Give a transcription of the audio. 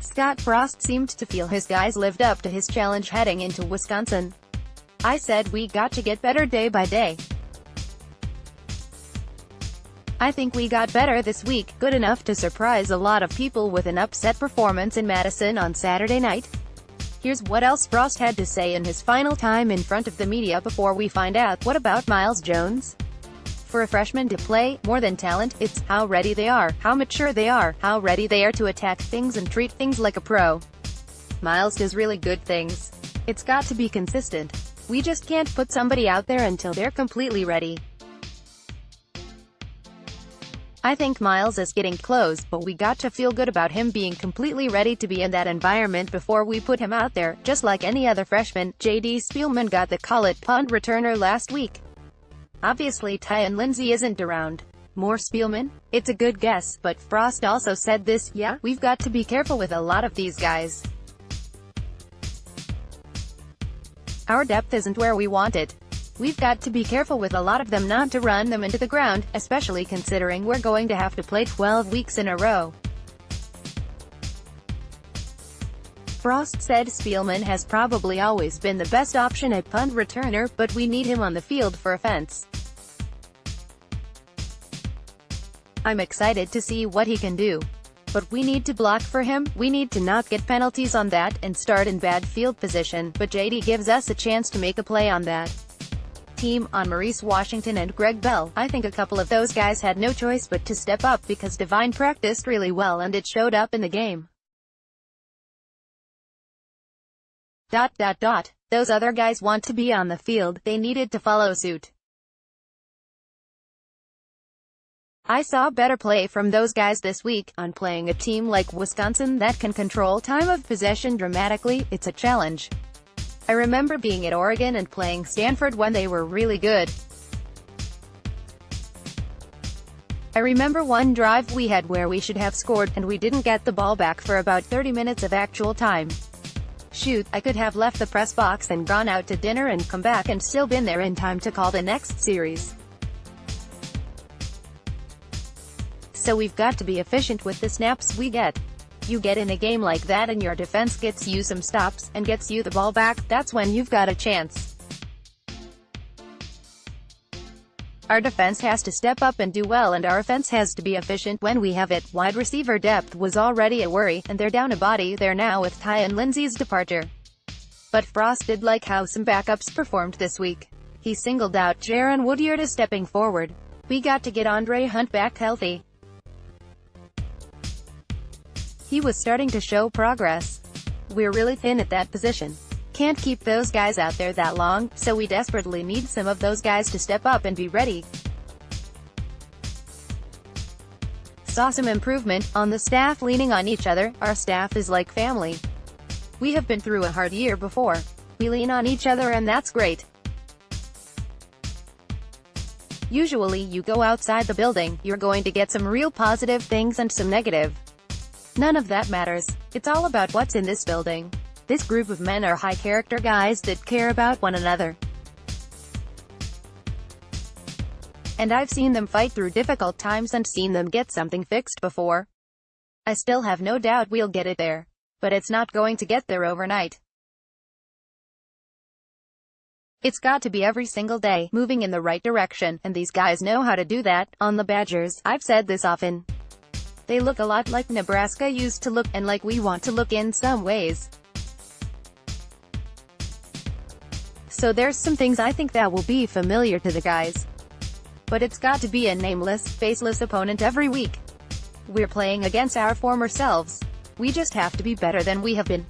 Scott Frost seemed to feel his guys lived up to his challenge heading into Wisconsin. "I said we got to get better day by day. I think we got better this week, good enough to surprise a lot of people with an upset performance in Madison on Saturday night." Here's what else Frost had to say in his final time in front of the media before we find out what about Miles Jones. "For a freshman to play, more than talent, it's how ready they are, how mature they are, how ready they are to attack things and treat things like a pro. Miles does really good things. It's got to be consistent. We just can't put somebody out there until they're completely ready. I think Miles is getting close, but we got to feel good about him being completely ready to be in that environment before we put him out there, just like any other freshman." J.D. Spielman got the call-it punt returner last week. Obviously Tyon Lindsey isn't around. More Spielman? It's a good guess, but Frost also said this: "Yeah, we've got to be careful with a lot of these guys. Our depth isn't where we want it. We've got to be careful with a lot of them not to run them into the ground, especially considering we're going to have to play 12 weeks in a row." Frost said Spielman has probably always been the best option at punt returner, but we need him on the field for offense. "I'm excited to see what he can do. But we need to block for him, we need to not get penalties on that, and start in bad field position, but JD gives us a chance to make a play on that team, on Maurice Washington and Greg Bell. I think a couple of those guys had no choice but to step up because Devine practiced really well and it showed up in the game. Those other guys want to be on the field, they needed to follow suit. I saw better play from those guys this week. On playing a team like Wisconsin that can control time of possession dramatically, it's a challenge. I remember being at Oregon and playing Stanford when they were really good. I remember one drive we had where we should have scored, and we didn't get the ball back for about 30 minutes of actual time. Shoot, I could have left the press box and gone out to dinner and come back and still been there in time to call the next series. So we've got to be efficient with the snaps we get. You get in a game like that and your defense gets you some stops, and gets you the ball back, that's when you've got a chance. Our defense has to step up and do well, and our offense has to be efficient when we have it." Wide receiver depth was already a worry, and they're down a body there now with Tyon Lindsey's departure. But Frost did like how some backups performed this week. He singled out Jaron Woodyard as stepping forward. "We got to get Andre Hunt back healthy. He was starting to show progress. We're really thin at that position. Can't keep those guys out there that long, so we desperately need some of those guys to step up and be ready." Saw some improvement on the staff leaning on each other. "Our staff is like family. We have been through a hard year before. We lean on each other and that's great. Usually you go outside the building, you're going to get some real positive things and some negative. None of that matters. It's all about what's in this building. This group of men are high-character guys that care about one another. And I've seen them fight through difficult times and seen them get something fixed before. I still have no doubt we'll get it there. But it's not going to get there overnight. It's got to be every single day, moving in the right direction, and these guys know how to do that." On the Badgers, I've said this often. They look a lot like Nebraska used to look, and like we want to look in some ways. So there's some things I think that will be familiar to the guys. But it's got to be a nameless, faceless opponent every week. We're playing against our former selves. We just have to be better than we have been.